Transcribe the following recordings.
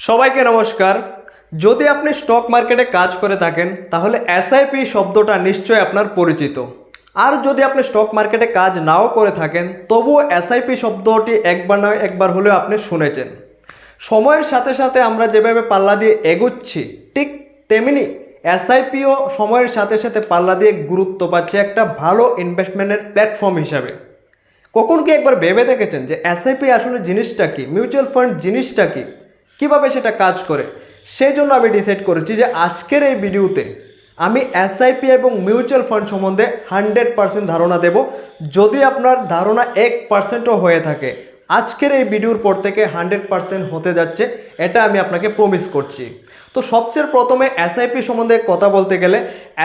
সবাইকে নমস্কার। যদি আপনি স্টক মার্কেটে কাজ করে থাকেন তাহলে এসআইপি শব্দটা নিশ্চয়ই আপনার পরিচিত। আর যদি আপনি স্টক মার্কেটে কাজ নাও করে থাকেন তবুও এসআইপি শব্দটি একবার নয় একবার হলেও আপনি শুনেছেন। সময়ের সাথে সাথে আমরা যেভাবে পাল্লা দিয়ে এগোচ্ছি ঠিক তেমনি এসআইপিও সময়ের সাথে সাথে পাল্লা দিয়ে গুরুত্ব পাচ্ছে একটা ভালো ইনভেস্টমেন্টের প্ল্যাটফর্ম হিসাবে। কখন কি একবার ভেবে দেখেছেন যে এসআইপি আসলে জিনিসটা কি, মিউচুয়াল ফান্ড জিনিসটা কি, কীভাবে সেটা কাজ করে? সেই জন্য আমি ডিসাইড করেছি যে আজকের এই ভিডিওতে আমি এসআইপি এবং মিউচুয়াল ফান্ড সম্বন্ধে 100% ধারণা দেব। যদি আপনার ধারণা 1%ও হয়ে থাকে, আজকের এই ভিডিওর পর থেকে 100% হতে যাচ্ছে, এটা আমি আপনাকে প্রমিস করছি। তো সবচেয়ে প্রথমে এসআইপি সম্বন্ধে কথা বলতে গেলে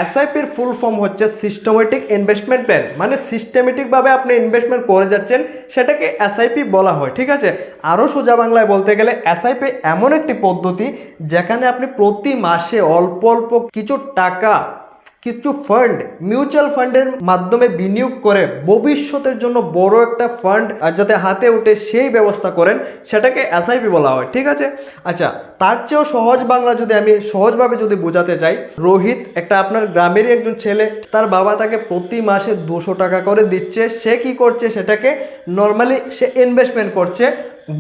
এসআইপির ফুল ফর্ম হচ্ছে সিস্টেমেটিক ইনভেস্টমেন্ট প্ল্যান, মানে সিস্টেমেটিকভাবে আপনি ইনভেস্টমেন্ট করে যাচ্ছেন সেটাকে এসআইপি বলা হয়। ঠিক আছে, আরও সোজা বাংলায় বলতে গেলে এসআইপি এমন একটি পদ্ধতি যেখানে আপনি প্রতি মাসে অল্প অল্প কিছু টাকা, কিছু ফান্ড মিউচুয়াল ফান্ডের মাধ্যমে বিনিয়োগ করে ভবিষ্যতের জন্য বড় একটা ফান্ড যাতে হাতে ওঠে সেই ব্যবস্থা করেন, সেটাকে এসআইপি বলা হয়। ঠিক আছে, আচ্ছা, তার চেয়েও সহজ বাংলা যদি আমি সহজভাবে যদি বোঝাতে চাই, রোহিত একটা আপনার গ্রামেরই একজন ছেলে, তার বাবা তাকে প্রতি মাসে 200 টাকা করে দিচ্ছে। সে কি করছে, সেটাকে নর্মালি সে ইনভেস্টমেন্ট করছে,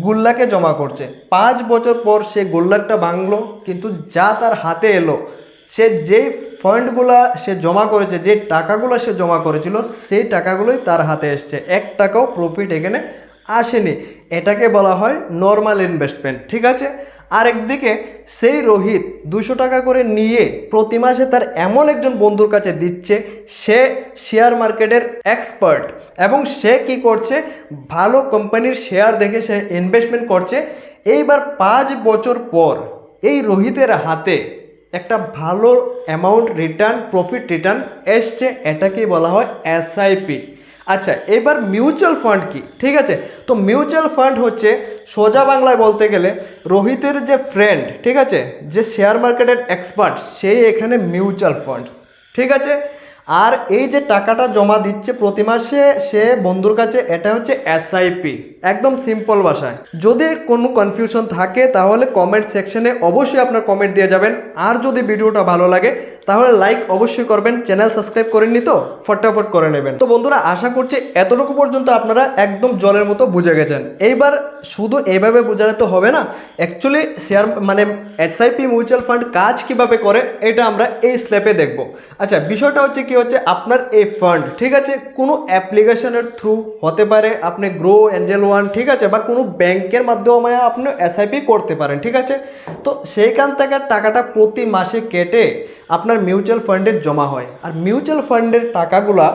গুল্লাকে জমা করছে। 5 বছর পর সে গুল্লাকটা ভাঙলো, কিন্তু যা তার হাতে এলো, সে যেই ফান্ডগুলো সে জমা করেছে, যে টাকাগুলো সে জমা করেছিল, সেই টাকাগুলোই তার হাতে এসছে, 1 টাকাও প্রফিট এখানে আসেনি। এটাকে বলা হয় নর্মাল ইনভেস্টমেন্ট। ঠিক আছে, আরেকদিকে সেই রোহিত 200 টাকা করে নিয়ে প্রতি মাসে তার এমন একজন বন্ধুর কাছে দিচ্ছে, সে শেয়ার মার্কেটের এক্সপার্ট এবং সে কি করছে, ভালো কোম্পানির শেয়ার দেখে সে ইনভেস্টমেন্ট করছে। এইবার 5 বছর পর এই রোহিতের হাতে একটা ভালো অ্যামাউন্ট রিটার্ন, প্রফিট রিটার্ন এসছে, এটাকেই বলা হয় এসআইপি। আচ্ছা, এবার মিউচুয়াল ফান্ড কি? ঠিক আছে, তো মিউচুয়াল ফান্ড হচ্ছে সোজা বাংলায় বলতে গেলে রোহিতের যে ফ্রেন্ড, ঠিক আছে, যে শেয়ার মার্কেটের এক্সপার্ট, সেই এখানে মিউচুয়াল ফান্ডস। ঠিক আছে, আর এই যে টাকাটা জমা দিচ্ছে প্রতি মাসে সে বন্ধুর কাছে, এটা হচ্ছে এসআইপি। একদম সিম্পল ভাষায়। যদি কোনো কনফিউশন থাকে তাহলে কমেন্ট সেকশনে অবশ্যই আপনার কমেন্ট দিয়ে যাবেন। আর যদি ভিডিওটা ভালো লাগে তাহলে লাইক অবশ্যই করবেন। চ্যানেল সাবস্ক্রাইব করেননি তো ফটাফট করে নেবেন। তো বন্ধুরা, আশা করছি এতটুকু পর্যন্ত আপনারা একদম জলের মতো বুঝে গেছেন। এইবার শুধু এইভাবে বোঝালে তো হবে না, অ্যাকচুয়ালি শেয়ার মানে এসআইপি মিউচুয়াল ফান্ড কাজ কিভাবে করে এটা আমরা এই স্টেপে দেখব। আচ্ছা, বিষয়টা হচ্ছে কি হচ্ছে, আপনার এই ফান্ড, ঠিক আছে, কোনো অ্যাপ্লিকেশনের থ্রু হতে পারে, আপনি গ্রো, এঞ্জেল ওয়ান, ঠিক আছে, বা কোনো ব্যাংকের মাধ্যমে আপনি এসআইপি করতে পারেন। ঠিক আছে, তো সেইখান থেকে টাকাটা প্রতি মাসে কেটে আপনার মিউচুয়াল ফান্ডে জমা হয়। আর মিউচুয়াল ফান্ডের টাকাগুলা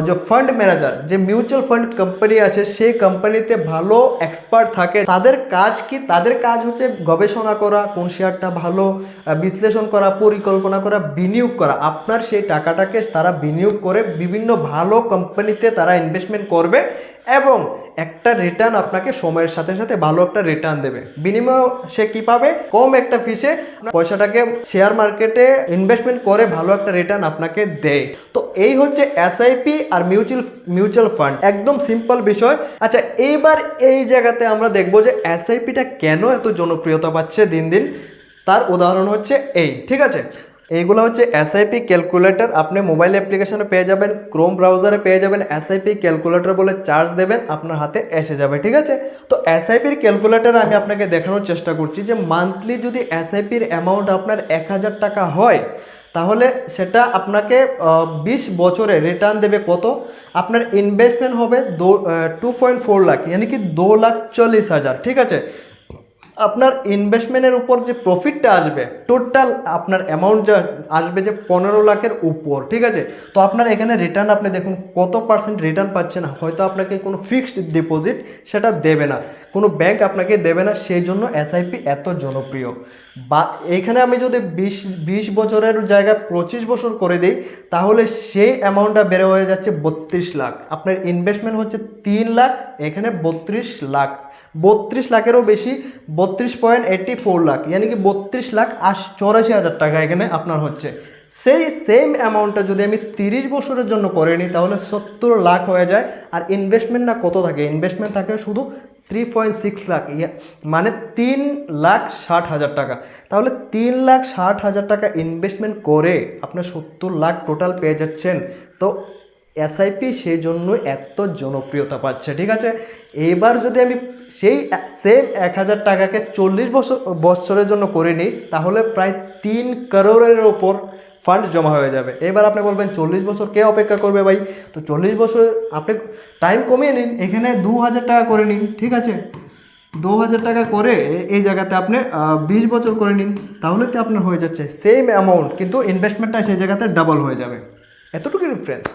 যে ফান্ড ম্যানেজার, যে মিউচুয়াল ফান্ড কোম্পানি আছে, সেই কোম্পানিতে ভালো এক্সপার্ট থাকে। তাদের কাজ কি? তাদের কাজ হচ্ছে গবেষণা করা, কোন শেয়ারটা ভালো, বিশ্লেষণ করা, পরিকল্পনা করা, বিনিয়োগ করা। আপনার সেই টাকাটাকে তারা বিনিয়োগ করে বিভিন্ন ভালো কোম্পানিতে তারা ইনভেস্টমেন্ট করবে এবং একটা রিটার্ন আপনাকে সময়ের সাথে সাথে ভালো একটা রিটার্ন দেবে। বিনিময়ে সে কী পাবে? কম একটা ফিসে পয়সাটাকে শেয়ার মার্কেটে ইনভেস্টমেন্ট করে ভালো একটা রিটার্ন আপনাকে দেয়। তো এই হচ্ছে এসআইপি আর মিউচুয়াল ফান্ড, একদম সিম্পল বিষয়। আচ্ছা, এইবার এই জায়গাতে আমরা দেখব যে এসআইপিটা কেন এত জনপ্রিয়তা পাচ্ছে দিন দিন। তার উদাহরণ হচ্ছে এই, ঠিক আছে, এইগুলো হচ্ছে এসআইপি ক্যালকুলেটর। আপনি মোবাইল অ্যাপ্লিকেশনে পেয়ে যাবেন, ক্রোম ব্রাউজারে পেয়ে যাবেন। এসআইপি ক্যালকুলেটর বলে চার্জ দেবেন, আপনার হাতে এসে যাবে। ঠিক আছে, তো এসআইপির ক্যালকুলেটর আমি আপনাকে দেখানোর চেষ্টা করছি যে মান্থলি যদি এসআইপির অ্যামাউন্ট আপনার 1000 টাকা হয় তাহলে সেটা আপনাকে 20 বছরে রিটার্ন দেবে কত? আপনার ইনভেস্টমেন্ট হবে 2.4 লাখ, মানে কি 2,40,000। ঠিক আছে, আপনার ইনভেস্টমেন্টের উপর যে প্রফিটটা আসবে, টোটাল আপনার অ্যামাউন্ট যা আসবে যে 15 লাখের উপর। ঠিক আছে, তো আপনার এখানে রিটার্ন আপনি দেখুন কত পার্সেন্ট রিটার্ন পাচ্ছেন। হয়তো আপনাকে কোনো ফিক্সড ডিপোজিট সেটা দেবে না, কোনো ব্যাংক আপনাকে দেবে না, সেই জন্য এসআইপি এত জনপ্রিয়। বা এইখানে আমি যদি 20 বছরের জায়গায় 25 বছর করে দিই তাহলে সেই অ্যামাউন্টটা বেড়ে হয়ে যাচ্ছে 32 লাখ। আপনার ইনভেস্টমেন্ট হচ্ছে 3 লাখ, এখানে 32 লাখ, 32 লাখেরও বেশি, 32.84 লাখ, यानी कि 32,84,000 টাকা এখানে আপনার হচ্ছে। সেই সেম অ্যামাউন্টটা যদি আমি 30 বছরের জন্য করে নিই তাহলে 70 লাখ হয়ে যায়। আর ইনভেস্টমেন্ট না কত থাকে, ইনভেস্টমেন্ট থাকে শুধু 3.6 লাখ, মানে 3,60,000 টাকা। তাহলে 3,60,000 টাকা ইনভেস্টমেন্ট করে আপনার 70 লাখ টোটাল পেয়ে যাচ্ছেন। তো এসআইপি সেই জন্য এত জনপ্রিয়তা পাচ্ছে, ঠিক আছে। এবার যদি আমি সেই সেম 1,000 টাকাকে 40 বছরের জন্য করে নিই তাহলে প্রায় 3 করোড়ের ওপর ফান্ড জমা হয়ে যাবে। এবার আপনি বলবেন 40 বছর কে অপেক্ষা করবে ভাই? তো 40 বছর আপনি টাইম কমিয়ে নিন, এখানে 2,000 টাকা করে নিন, ঠিক আছে। 2,000 টাকা করে এই জায়গাতে আপনি 20 বছর করে নিন, তাহলে তো আপনার হয়ে যাচ্ছে সেম অ্যামাউন্ট, কিন্তু ইনভেস্টমেন্টটা সেই জায়গাতে ডাবল হয়ে যাবে। এতটুকু ডিফারেন্স,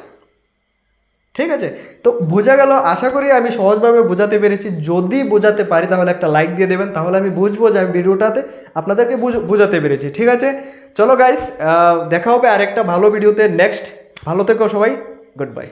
ঠিক আছে। তো বোঝা গেল, আশা করি আমি সহজভাবে বোঝাতে পেরেছি। যদি বোঝাতে পারি তাহলে একটা লাইক দিয়ে দেবেন, তাহলে আমি বুঝবো যে আমি ভিডিওটাতে আপনাদেরকে বোঝাতে পেরেছি, ঠিক আছে। চলো গাইস, দেখা হবে আরেকটা ভালো ভিডিওতে নেক্সট। ভালো থেকো সবাই, গুড বাই।